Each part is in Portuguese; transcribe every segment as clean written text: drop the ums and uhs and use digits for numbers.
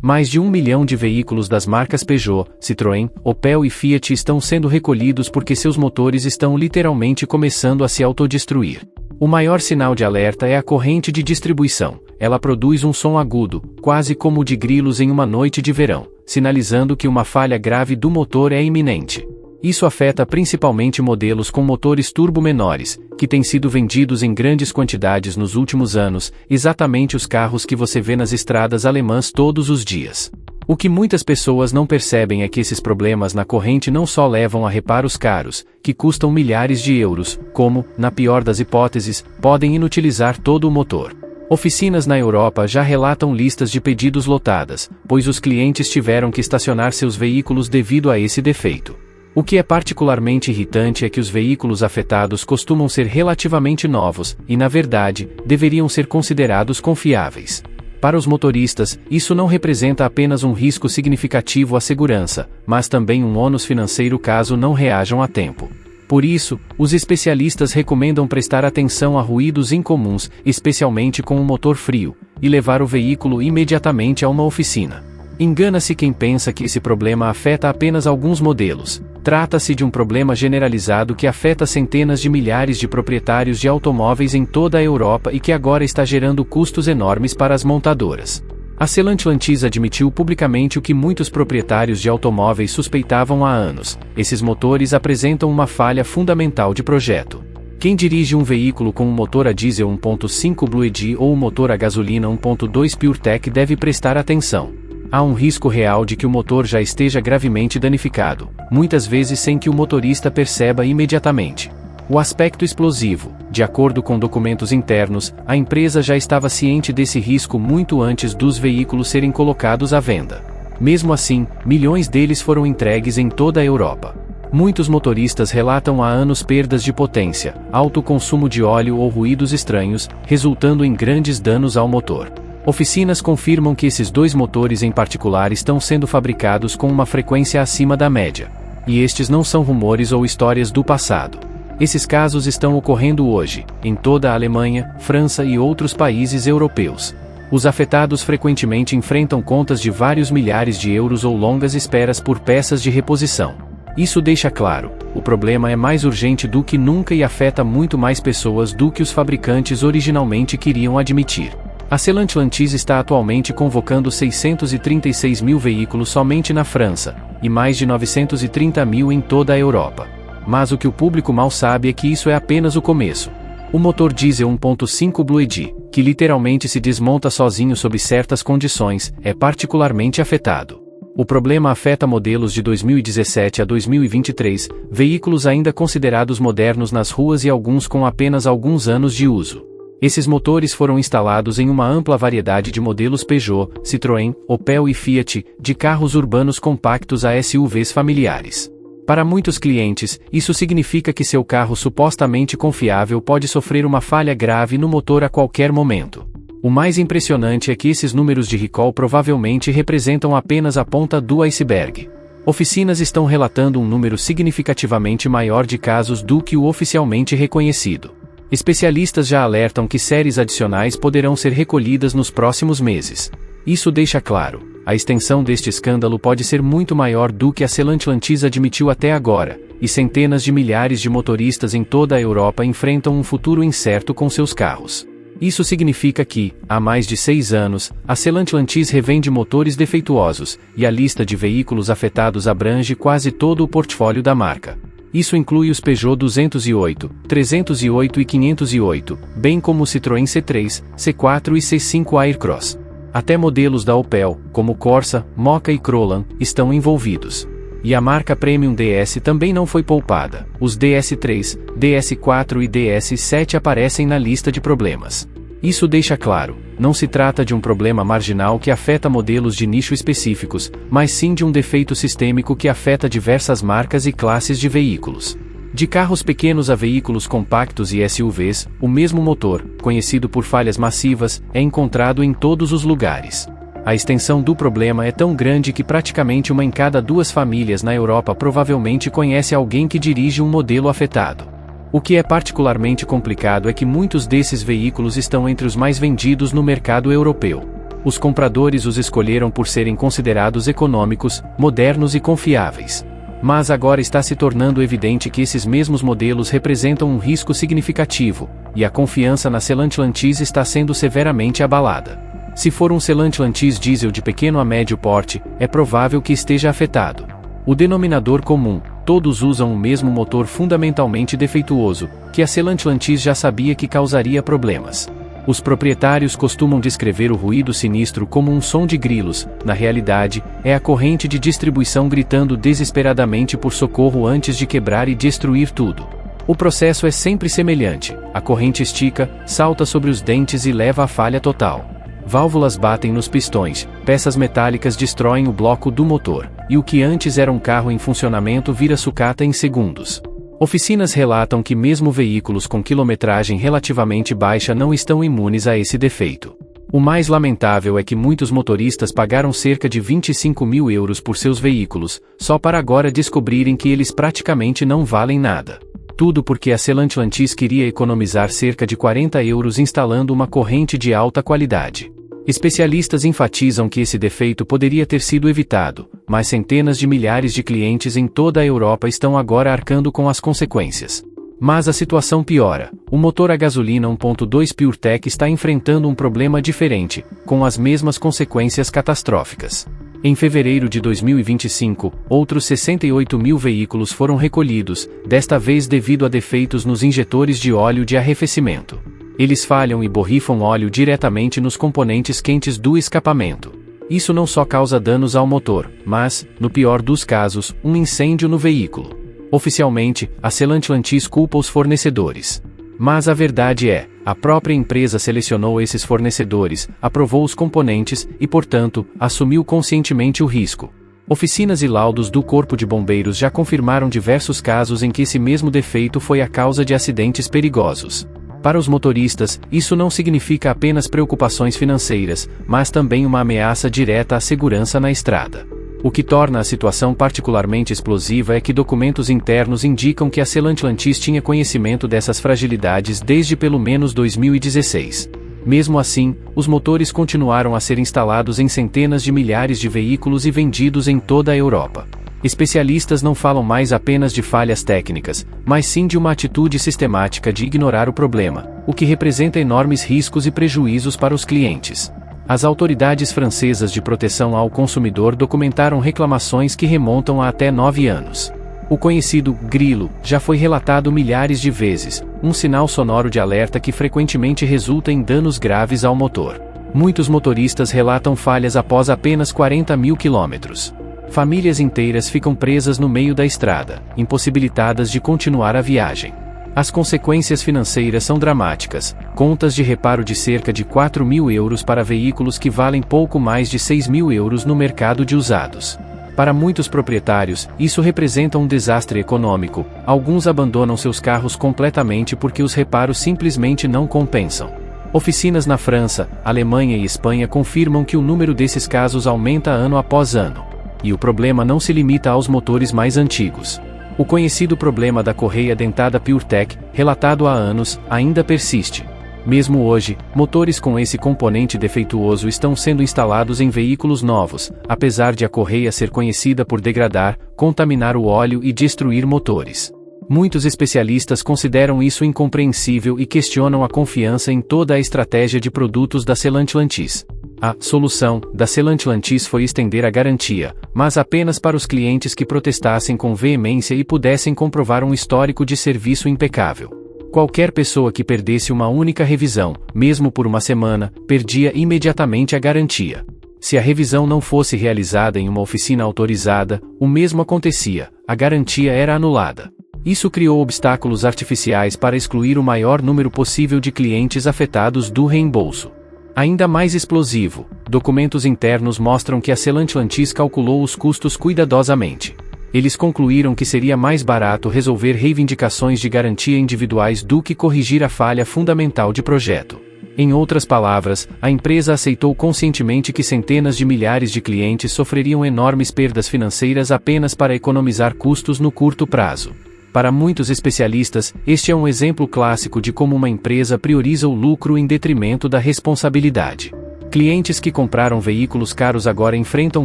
Mais de 1 milhão de veículos das marcas Peugeot, Citroën, Opel e Fiat estão sendo recolhidos porque seus motores estão literalmente começando a se autodestruir. O maior sinal de alerta é a corrente de distribuição. Ela produz um som agudo, quase como o de grilos em uma noite de verão, sinalizando que uma falha grave do motor é iminente. Isso afeta principalmente modelos com motores turbo menores, que têm sido vendidos em grandes quantidades nos últimos anos, exatamente os carros que você vê nas estradas alemãs todos os dias. O que muitas pessoas não percebem é que esses problemas na corrente não só levam a reparos caros, que custam milhares de euros, como, na pior das hipóteses, podem inutilizar todo o motor. Oficinas na Europa já relatam listas de pedidos lotadas, pois os clientes tiveram que estacionar seus veículos devido a esse defeito. O que é particularmente irritante é que os veículos afetados costumam ser relativamente novos, e na verdade, deveriam ser considerados confiáveis. Para os motoristas, isso não representa apenas um risco significativo à segurança, mas também um ônus financeiro caso não reajam a tempo. Por isso, os especialistas recomendam prestar atenção a ruídos incomuns, especialmente com um motor frio, e levar o veículo imediatamente a uma oficina. Engana-se quem pensa que esse problema afeta apenas alguns modelos. Trata-se de um problema generalizado que afeta centenas de milhares de proprietários de automóveis em toda a Europa e que agora está gerando custos enormes para as montadoras. A Stellantis admitiu publicamente o que muitos proprietários de automóveis suspeitavam há anos: esses motores apresentam uma falha fundamental de projeto. Quem dirige um veículo com um motor a diesel 1.5 Blued ou um motor a gasolina 1.2 PureTech deve prestar atenção. Há um risco real de que o motor já esteja gravemente danificado, muitas vezes sem que o motorista perceba imediatamente. O aspecto explosivo: de acordo com documentos internos, a empresa já estava ciente desse risco muito antes dos veículos serem colocados à venda. Mesmo assim, milhões deles foram entregues em toda a Europa. Muitos motoristas relatam há anos perdas de potência, alto consumo de óleo ou ruídos estranhos, resultando em grandes danos ao motor. Oficinas confirmam que esses dois motores em particular estão sendo fabricados com uma frequência acima da média. E estes não são rumores ou histórias do passado. Esses casos estão ocorrendo hoje, em toda a Alemanha, França e outros países europeus. Os afetados frequentemente enfrentam contas de vários milhares de euros ou longas esperas por peças de reposição. Isso deixa claro: o problema é mais urgente do que nunca e afeta muito mais pessoas do que os fabricantes originalmente queriam admitir. A Stellantis está atualmente convocando 636 mil veículos somente na França, e mais de 930 mil em toda a Europa. Mas o que o público mal sabe é que isso é apenas o começo. O motor diesel 1.5 Blued, que literalmente se desmonta sozinho sob certas condições, é particularmente afetado. O problema afeta modelos de 2017 a 2023, veículos ainda considerados modernos nas ruas e alguns com apenas alguns anos de uso. Esses motores foram instalados em uma ampla variedade de modelos Peugeot, Citroën, Opel e Fiat, de carros urbanos compactos a SUVs familiares. Para muitos clientes, isso significa que seu carro supostamente confiável pode sofrer uma falha grave no motor a qualquer momento. O mais impressionante é que esses números de recall provavelmente representam apenas a ponta do iceberg. Oficinas estão relatando um número significativamente maior de casos do que o oficialmente reconhecido. Especialistas já alertam que séries adicionais poderão ser recolhidas nos próximos meses. Isso deixa claro: a extensão deste escândalo pode ser muito maior do que a Stellantis admitiu até agora, e centenas de milhares de motoristas em toda a Europa enfrentam um futuro incerto com seus carros. Isso significa que, há mais de 6 anos, a Stellantis revende motores defeituosos, e a lista de veículos afetados abrange quase todo o portfólio da marca. Isso inclui os Peugeot 208, 308 e 508, bem como o Citroën C3, C4 e C5 Aircross. Até modelos da Opel, como Corsa, Mokka e Crolan, estão envolvidos. E a marca Premium DS também não foi poupada. Os DS3, DS4 e DS7 aparecem na lista de problemas. Isso deixa claro: não se trata de um problema marginal que afeta modelos de nicho específicos, mas sim de um defeito sistêmico que afeta diversas marcas e classes de veículos. De carros pequenos a veículos compactos e SUVs, o mesmo motor, conhecido por falhas massivas, é encontrado em todos os lugares. A extensão do problema é tão grande que praticamente uma em cada 2 famílias na Europa provavelmente conhece alguém que dirige um modelo afetado. O que é particularmente complicado é que muitos desses veículos estão entre os mais vendidos no mercado europeu. Os compradores os escolheram por serem considerados econômicos, modernos e confiáveis. Mas agora está se tornando evidente que esses mesmos modelos representam um risco significativo, e a confiança na Stellantis está sendo severamente abalada. Se for um Stellantis diesel de pequeno a médio porte, é provável que esteja afetado. O denominador comum: todos usam o mesmo motor fundamentalmente defeituoso, que a Stellantis já sabia que causaria problemas. Os proprietários costumam descrever o ruído sinistro como um som de grilos. Na realidade, é a corrente de distribuição gritando desesperadamente por socorro antes de quebrar e destruir tudo. O processo é sempre semelhante: a corrente estica, salta sobre os dentes e leva à falha total. Válvulas batem nos pistões, peças metálicas destroem o bloco do motor, e o que antes era um carro em funcionamento vira sucata em segundos. Oficinas relatam que mesmo veículos com quilometragem relativamente baixa não estão imunes a esse defeito. O mais lamentável é que muitos motoristas pagaram cerca de 25 mil euros por seus veículos, só para agora descobrirem que eles praticamente não valem nada. Tudo porque a Stellantis queria economizar cerca de 40 euros instalando uma corrente de alta qualidade. Especialistas enfatizam que esse defeito poderia ter sido evitado, mas centenas de milhares de clientes em toda a Europa estão agora arcando com as consequências. Mas a situação piora: o motor a gasolina 1.2 PureTech está enfrentando um problema diferente, com as mesmas consequências catastróficas. Em fevereiro de 2025, outros 68 mil veículos foram recolhidos, desta vez devido a defeitos nos injetores de óleo de arrefecimento. Eles falham e borrifam óleo diretamente nos componentes quentes do escapamento. Isso não só causa danos ao motor, mas, no pior dos casos, um incêndio no veículo. Oficialmente, a Stellantis culpa os fornecedores. Mas a verdade é, a própria empresa selecionou esses fornecedores, aprovou os componentes e, portanto, assumiu conscientemente o risco. Oficinas e laudos do Corpo de Bombeiros já confirmaram diversos casos em que esse mesmo defeito foi a causa de acidentes perigosos. Para os motoristas, isso não significa apenas preocupações financeiras, mas também uma ameaça direta à segurança na estrada. O que torna a situação particularmente explosiva é que documentos internos indicam que a Stellantis tinha conhecimento dessas fragilidades desde pelo menos 2016. Mesmo assim, os motores continuaram a ser instalados em centenas de milhares de veículos e vendidos em toda a Europa. Especialistas não falam mais apenas de falhas técnicas, mas sim de uma atitude sistemática de ignorar o problema, o que representa enormes riscos e prejuízos para os clientes. As autoridades francesas de proteção ao consumidor documentaram reclamações que remontam a até 9 anos. O conhecido grilo já foi relatado milhares de vezes, um sinal sonoro de alerta que frequentemente resulta em danos graves ao motor. Muitos motoristas relatam falhas após apenas 40 mil quilômetros. Famílias inteiras ficam presas no meio da estrada, impossibilitadas de continuar a viagem. As consequências financeiras são dramáticas: contas de reparo de cerca de 4 mil euros para veículos que valem pouco mais de 6 mil euros no mercado de usados. Para muitos proprietários, isso representa um desastre econômico. Alguns abandonam seus carros completamente porque os reparos simplesmente não compensam. Oficinas na França, Alemanha e Espanha confirmam que o número desses casos aumenta ano após ano. E o problema não se limita aos motores mais antigos. O conhecido problema da correia dentada PureTech, relatado há anos, ainda persiste. Mesmo hoje, motores com esse componente defeituoso estão sendo instalados em veículos novos, apesar de a correia ser conhecida por degradar, contaminar o óleo e destruir motores. Muitos especialistas consideram isso incompreensível e questionam a confiança em toda a estratégia de produtos da Stellantis. A solução da Stellantis foi estender a garantia, mas apenas para os clientes que protestassem com veemência e pudessem comprovar um histórico de serviço impecável. Qualquer pessoa que perdesse uma única revisão, mesmo por uma semana, perdia imediatamente a garantia. Se a revisão não fosse realizada em uma oficina autorizada, o mesmo acontecia: a garantia era anulada. Isso criou obstáculos artificiais para excluir o maior número possível de clientes afetados do reembolso. Ainda mais explosivo, documentos internos mostram que a Stellantis calculou os custos cuidadosamente. Eles concluíram que seria mais barato resolver reivindicações de garantia individuais do que corrigir a falha fundamental de projeto. Em outras palavras, a empresa aceitou conscientemente que centenas de milhares de clientes sofreriam enormes perdas financeiras apenas para economizar custos no curto prazo. Para muitos especialistas, este é um exemplo clássico de como uma empresa prioriza o lucro em detrimento da responsabilidade. Clientes que compraram veículos caros agora enfrentam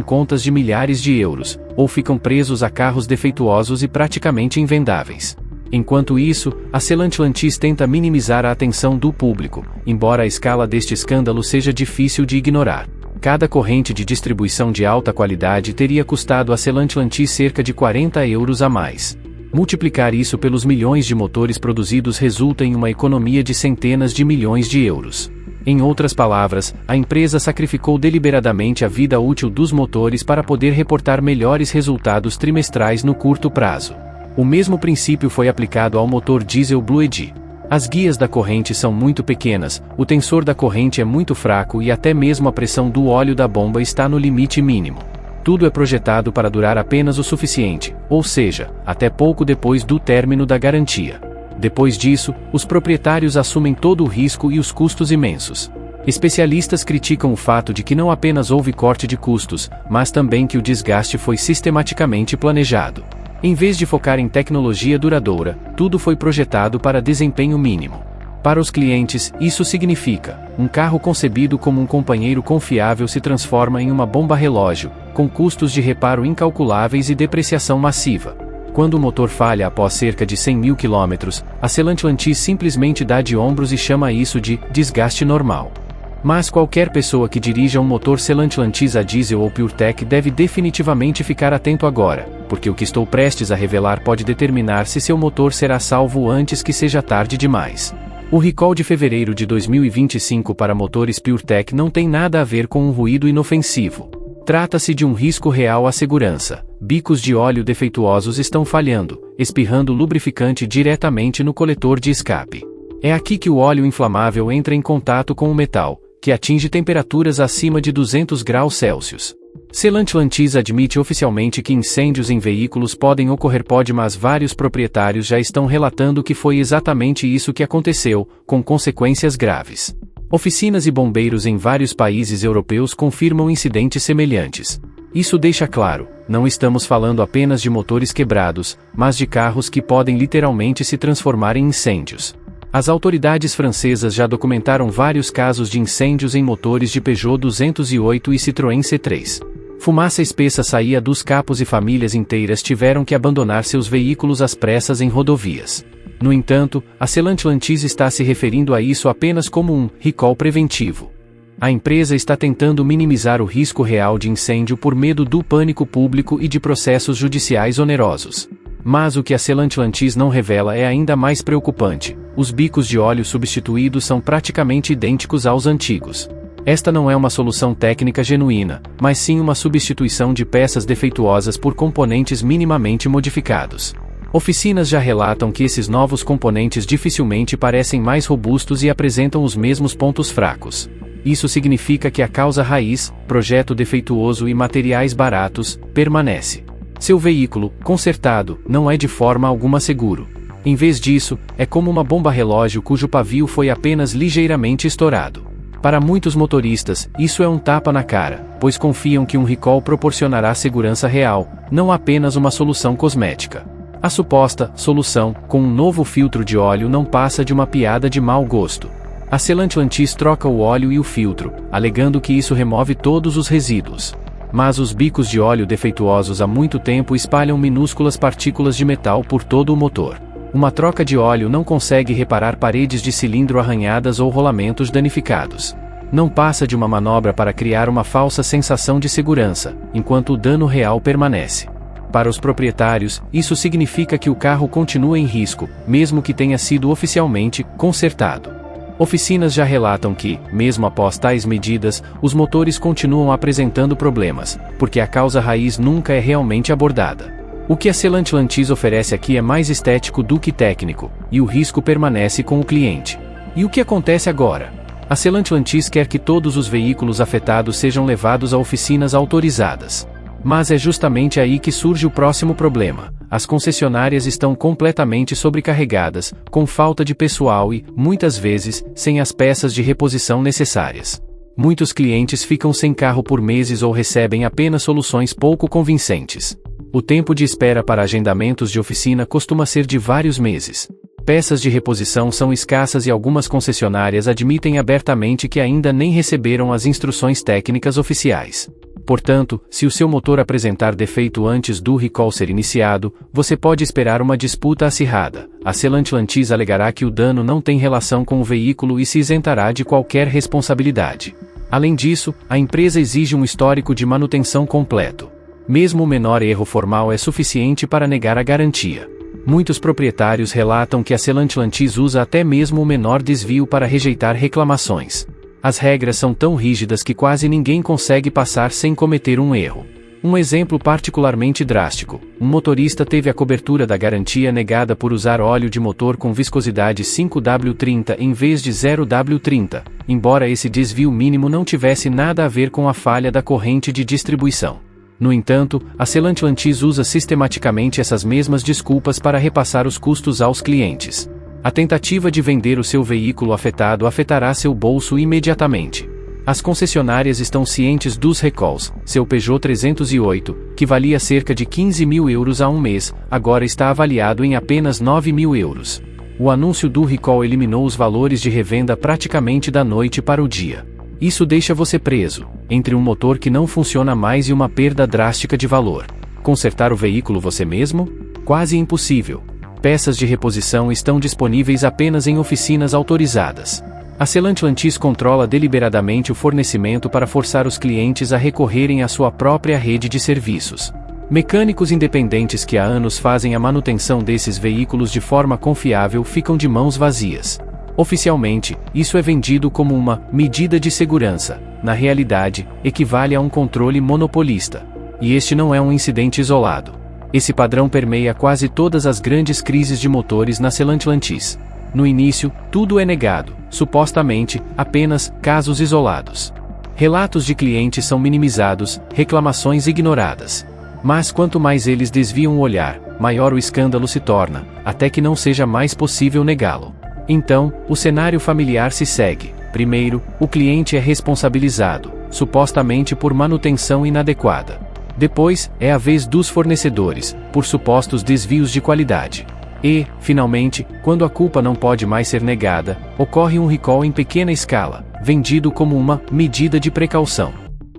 contas de milhares de euros, ou ficam presos a carros defeituosos e praticamente invendáveis. Enquanto isso, a Stellantis tenta minimizar a atenção do público, embora a escala deste escândalo seja difícil de ignorar. Cada corrente de distribuição de alta qualidade teria custado a Stellantis cerca de 40 euros a mais. Multiplicar isso pelos milhões de motores produzidos resulta em uma economia de centenas de milhões de euros. Em outras palavras, a empresa sacrificou deliberadamente a vida útil dos motores para poder reportar melhores resultados trimestrais no curto prazo. O mesmo princípio foi aplicado ao motor diesel Blue Edge. As guias da corrente são muito pequenas, o tensor da corrente é muito fraco e até mesmo a pressão do óleo da bomba está no limite mínimo. Tudo é projetado para durar apenas o suficiente, ou seja, até pouco depois do término da garantia. Depois disso, os proprietários assumem todo o risco e os custos imensos. Especialistas criticam o fato de que não apenas houve corte de custos, mas também que o desgaste foi sistematicamente planejado. Em vez de focar em tecnologia duradoura, tudo foi projetado para desempenho mínimo. Para os clientes, isso significa: um carro concebido como um companheiro confiável se transforma em uma bomba-relógio, com custos de reparo incalculáveis e depreciação massiva. Quando o motor falha após cerca de 100 mil quilômetros, a Stellantis simplesmente dá de ombros e chama isso de desgaste normal. Mas qualquer pessoa que dirija um motor Stellantis a diesel ou PureTech deve definitivamente ficar atento agora, porque o que estou prestes a revelar pode determinar se seu motor será salvo antes que seja tarde demais. O recall de fevereiro de 2025 para motores PureTech não tem nada a ver com um ruído inofensivo. Trata-se de um risco real à segurança. Bicos de óleo defeituosos estão falhando, espirrando lubrificante diretamente no coletor de escape. É aqui que o óleo inflamável entra em contato com o metal, que atinge temperaturas acima de 200 graus Celsius. Stellantis admite oficialmente que incêndios em veículos podem ocorrer, mas vários proprietários já estão relatando que foi exatamente isso que aconteceu, com consequências graves. Oficinas e bombeiros em vários países europeus confirmam incidentes semelhantes. Isso deixa claro, não estamos falando apenas de motores quebrados, mas de carros que podem literalmente se transformar em incêndios. As autoridades francesas já documentaram vários casos de incêndios em motores de Peugeot 208 e Citroën C3. Fumaça espessa saía dos capos e famílias inteiras tiveram que abandonar seus veículos às pressas em rodovias. No entanto, a Stellantis está se referindo a isso apenas como um recall preventivo. A empresa está tentando minimizar o risco real de incêndio por medo do pânico público e de processos judiciais onerosos. Mas o que a Stellantis não revela é ainda mais preocupante: os bicos de óleo substituídos são praticamente idênticos aos antigos. Esta não é uma solução técnica genuína, mas sim uma substituição de peças defeituosas por componentes minimamente modificados. Oficinas já relatam que esses novos componentes dificilmente parecem mais robustos e apresentam os mesmos pontos fracos. Isso significa que a causa raiz, projeto defeituoso e materiais baratos, permanece. Seu veículo, consertado, não é de forma alguma seguro. Em vez disso, é como uma bomba-relógio cujo pavio foi apenas ligeiramente estourado. Para muitos motoristas, isso é um tapa na cara, pois confiam que um recall proporcionará segurança real, não apenas uma solução cosmética. A suposta solução, com um novo filtro de óleo, não passa de uma piada de mau gosto. A Stellantis troca o óleo e o filtro, alegando que isso remove todos os resíduos. Mas os bicos de óleo defeituosos há muito tempo espalham minúsculas partículas de metal por todo o motor. Uma troca de óleo não consegue reparar paredes de cilindro arranhadas ou rolamentos danificados. Não passa de uma manobra para criar uma falsa sensação de segurança, enquanto o dano real permanece. Para os proprietários, isso significa que o carro continua em risco, mesmo que tenha sido oficialmente consertado. Oficinas já relatam que, mesmo após tais medidas, os motores continuam apresentando problemas, porque a causa raiz nunca é realmente abordada. O que a Stellantis oferece aqui é mais estético do que técnico, e o risco permanece com o cliente. E o que acontece agora? A Stellantis quer que todos os veículos afetados sejam levados a oficinas autorizadas. Mas é justamente aí que surge o próximo problema. As concessionárias estão completamente sobrecarregadas, com falta de pessoal e, muitas vezes, sem as peças de reposição necessárias. Muitos clientes ficam sem carro por meses ou recebem apenas soluções pouco convincentes. O tempo de espera para agendamentos de oficina costuma ser de vários meses. peças de reposição são escassas e algumas concessionárias admitem abertamente que ainda nem receberam as instruções técnicas oficiais. Portanto, se o seu motor apresentar defeito antes do recall ser iniciado, você pode esperar uma disputa acirrada. A Stellantis alegará que o dano não tem relação com o veículo e se isentará de qualquer responsabilidade. Além disso, a empresa exige um histórico de manutenção completo. Mesmo o menor erro formal é suficiente para negar a garantia. Muitos proprietários relatam que a Stellantis usa até mesmo o menor desvio para rejeitar reclamações. As regras são tão rígidas que quase ninguém consegue passar sem cometer um erro. Um exemplo particularmente drástico: um motorista teve a cobertura da garantia negada por usar óleo de motor com viscosidade 5W30 em vez de 0W30, embora esse desvio mínimo não tivesse nada a ver com a falha da corrente de distribuição. No entanto, a Stellantis usa sistematicamente essas mesmas desculpas para repassar os custos aos clientes. A tentativa de vender o seu veículo afetado afetará seu bolso imediatamente. As concessionárias estão cientes dos recalls. Seu Peugeot 308, que valia cerca de 15 mil euros há um mês, agora está avaliado em apenas 9 mil euros. O anúncio do recall eliminou os valores de revenda praticamente da noite para o dia. Isso deixa você preso, entre um motor que não funciona mais e uma perda drástica de valor. Consertar o veículo você mesmo? Quase impossível. Peças de reposição estão disponíveis apenas em oficinas autorizadas. A Stellantis controla deliberadamente o fornecimento para forçar os clientes a recorrerem à sua própria rede de serviços. Mecânicos independentes que há anos fazem a manutenção desses veículos de forma confiável ficam de mãos vazias. Oficialmente, isso é vendido como uma medida de segurança. Na realidade, equivale a um controle monopolista. E este não é um incidente isolado. Esse padrão permeia quase todas as grandes crises de motores na Stellantis. No início, tudo é negado, supostamente, apenas casos isolados. Relatos de clientes são minimizados, reclamações ignoradas. Mas quanto mais eles desviam o olhar, maior o escândalo se torna, até que não seja mais possível negá-lo. Então, o cenário familiar se segue. Primeiro, o cliente é responsabilizado, supostamente por manutenção inadequada. Depois, é a vez dos fornecedores, por supostos desvios de qualidade. E, finalmente, quando a culpa não pode mais ser negada, ocorre um recall em pequena escala, vendido como uma medida de precaução.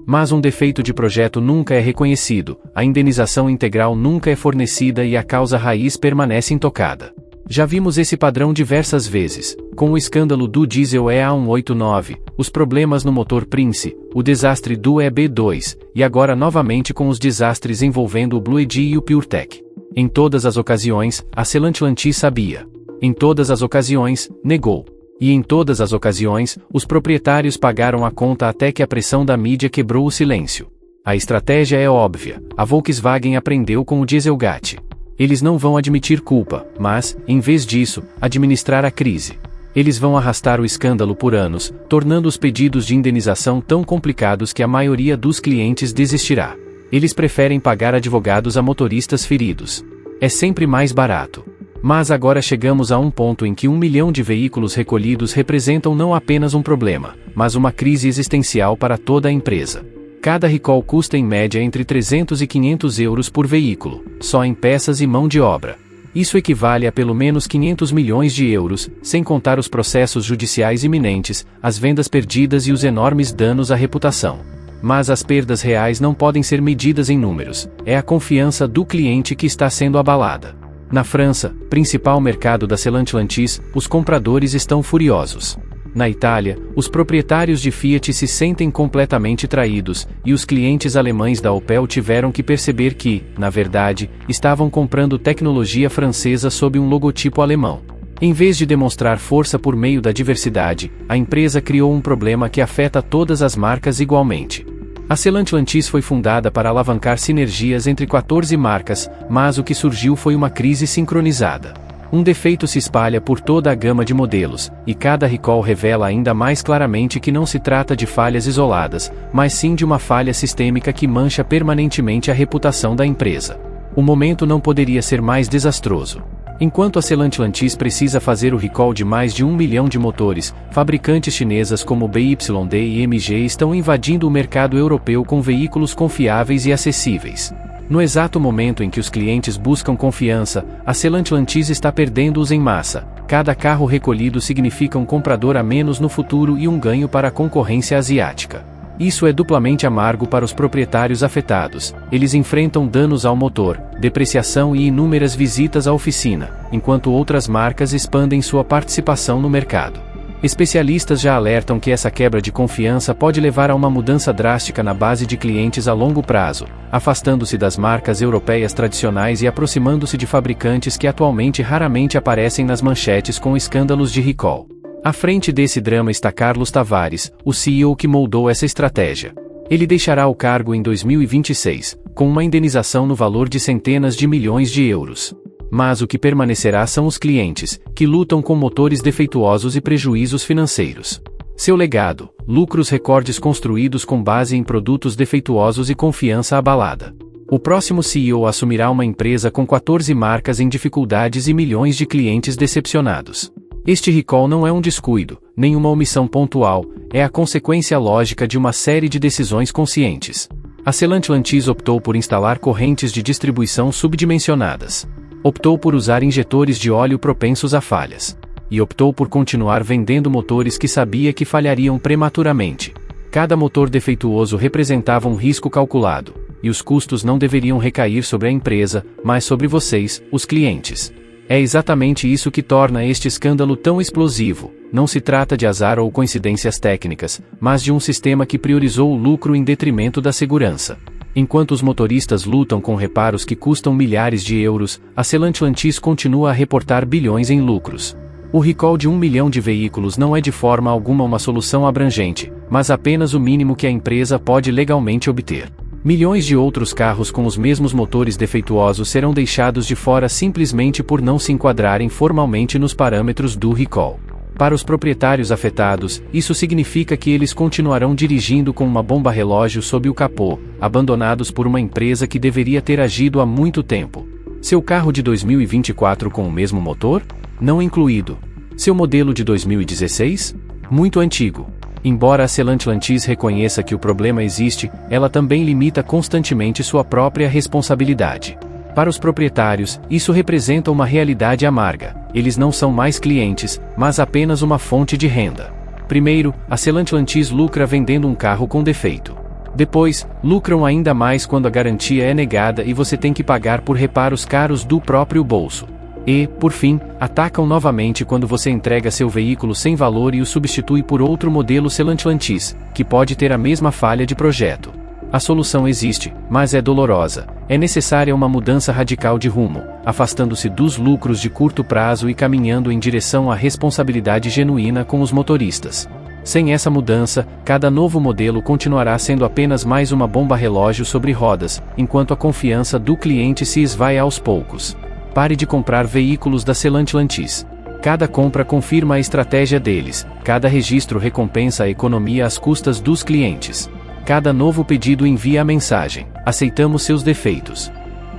Mas um defeito de projeto nunca é reconhecido, a indenização integral nunca é fornecida e a causa raiz permanece intocada. Já vimos esse padrão diversas vezes, com o escândalo do diesel EA189, os problemas no motor Prince, o desastre do EB2, e agora novamente com os desastres envolvendo o Blued e o PureTech. Em todas as ocasiões, a Stellantis sabia. Em todas as ocasiões, negou. E em todas as ocasiões, os proprietários pagaram a conta até que a pressão da mídia quebrou o silêncio. A estratégia é óbvia, a Volkswagen aprendeu com o Dieselgate. Eles não vão admitir culpa, mas, em vez disso, administrar a crise. Eles vão arrastar o escândalo por anos, tornando os pedidos de indenização tão complicados que a maioria dos clientes desistirá. Eles preferem pagar advogados a motoristas feridos. É sempre mais barato. Mas agora chegamos a um ponto em que 1 milhão de veículos recolhidos representam não apenas um problema, mas uma crise existencial para toda a empresa. Cada recall custa em média entre 300 e 500 euros por veículo, só em peças e mão de obra. Isso equivale a pelo menos 500 milhões de euros, sem contar os processos judiciais iminentes, as vendas perdidas e os enormes danos à reputação. Mas as perdas reais não podem ser medidas em números, é a confiança do cliente que está sendo abalada. Na França, principal mercado da Stellantis, os compradores estão furiosos. Na Itália, os proprietários de Fiat se sentem completamente traídos, e os clientes alemães da Opel tiveram que perceber que, na verdade, estavam comprando tecnologia francesa sob um logotipo alemão. Em vez de demonstrar força por meio da diversidade, a empresa criou um problema que afeta todas as marcas igualmente. A Stellantis foi fundada para alavancar sinergias entre 14 marcas, mas o que surgiu foi uma crise sincronizada. Um defeito se espalha por toda a gama de modelos, e cada recall revela ainda mais claramente que não se trata de falhas isoladas, mas sim de uma falha sistêmica que mancha permanentemente a reputação da empresa. O momento não poderia ser mais desastroso. Enquanto a Stellantis precisa fazer o recall de mais de 1 milhão de motores, fabricantes chinesas como BYD e MG estão invadindo o mercado europeu com veículos confiáveis e acessíveis. No exato momento em que os clientes buscam confiança, a Stellantis está perdendo-os em massa. Cada carro recolhido significa um comprador a menos no futuro e um ganho para a concorrência asiática. Isso é duplamente amargo para os proprietários afetados. Eles enfrentam danos ao motor, depreciação e inúmeras visitas à oficina, enquanto outras marcas expandem sua participação no mercado. Especialistas já alertam que essa quebra de confiança pode levar a uma mudança drástica na base de clientes a longo prazo, afastando-se das marcas europeias tradicionais e aproximando-se de fabricantes que atualmente raramente aparecem nas manchetes com escândalos de recall. À frente desse drama está Carlos Tavares, o CEO que moldou essa estratégia. Ele deixará o cargo em 2026, com uma indenização no valor de centenas de milhões de euros. Mas o que permanecerá são os clientes, que lutam com motores defeituosos e prejuízos financeiros. Seu legado: lucros recordes construídos com base em produtos defeituosos e confiança abalada. O próximo CEO assumirá uma empresa com 14 marcas em dificuldades e milhões de clientes decepcionados. Este recall não é um descuido, nem uma omissão pontual, é a consequência lógica de uma série de decisões conscientes. A Stellantis optou por instalar correntes de distribuição subdimensionadas. Optou por usar injetores de óleo propensos a falhas. E optou por continuar vendendo motores que sabia que falhariam prematuramente. Cada motor defeituoso representava um risco calculado, e os custos não deveriam recair sobre a empresa, mas sobre vocês, os clientes. É exatamente isso que torna este escândalo tão explosivo. Não se trata de azar ou coincidências técnicas, mas de um sistema que priorizou o lucro em detrimento da segurança. Enquanto os motoristas lutam com reparos que custam milhares de euros, a Stellantis continua a reportar bilhões em lucros. O recall de 1 milhão de veículos não é de forma alguma uma solução abrangente, mas apenas o mínimo que a empresa pode legalmente obter. Milhões de outros carros com os mesmos motores defeituosos serão deixados de fora simplesmente por não se enquadrarem formalmente nos parâmetros do recall. Para os proprietários afetados, isso significa que eles continuarão dirigindo com uma bomba-relógio sob o capô, abandonados por uma empresa que deveria ter agido há muito tempo. Seu carro de 2024 com o mesmo motor? Não incluído. Seu modelo de 2016? Muito antigo. Embora a Stellantis reconheça que o problema existe, ela também limita constantemente sua própria responsabilidade. Para os proprietários, isso representa uma realidade amarga. Eles não são mais clientes, mas apenas uma fonte de renda. Primeiro, a Stellantis lucra vendendo um carro com defeito. Depois, lucram ainda mais quando a garantia é negada e você tem que pagar por reparos caros do próprio bolso. E, por fim, atacam novamente quando você entrega seu veículo sem valor e o substitui por outro modelo Stellantis, que pode ter a mesma falha de projeto. A solução existe, mas é dolorosa. É necessária uma mudança radical de rumo, afastando-se dos lucros de curto prazo e caminhando em direção à responsabilidade genuína com os motoristas. Sem essa mudança, cada novo modelo continuará sendo apenas mais uma bomba-relógio sobre rodas, enquanto a confiança do cliente se esvai aos poucos. Pare de comprar veículos da Stellantis. Cada compra confirma a estratégia deles, cada registro recompensa a economia às custas dos clientes. Cada novo pedido envia a mensagem: aceitamos seus defeitos.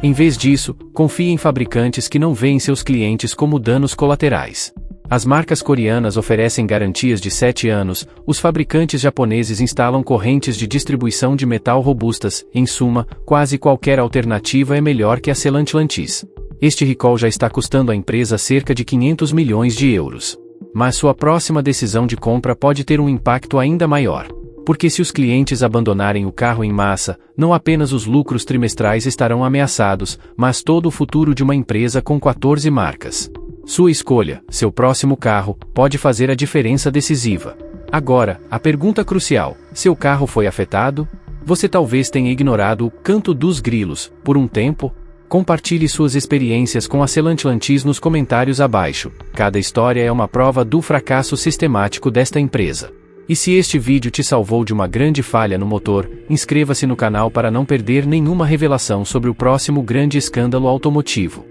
Em vez disso, confie em fabricantes que não veem seus clientes como danos colaterais. As marcas coreanas oferecem garantias de 7 anos, os fabricantes japoneses instalam correntes de distribuição de metal robustas. Em suma, quase qualquer alternativa é melhor que a Stellantis. Este recall já está custando à empresa cerca de 500 milhões de euros. Mas sua próxima decisão de compra pode ter um impacto ainda maior. Porque se os clientes abandonarem o carro em massa, não apenas os lucros trimestrais estarão ameaçados, mas todo o futuro de uma empresa com 14 marcas. Sua escolha, seu próximo carro, pode fazer a diferença decisiva. Agora, a pergunta crucial: seu carro foi afetado? Você talvez tenha ignorado o canto dos grilos, por um tempo? Compartilhe suas experiências com a Stellantis nos comentários abaixo. Cada história é uma prova do fracasso sistemático desta empresa. E se este vídeo te salvou de uma grande falha no motor, inscreva-se no canal para não perder nenhuma revelação sobre o próximo grande escândalo automotivo.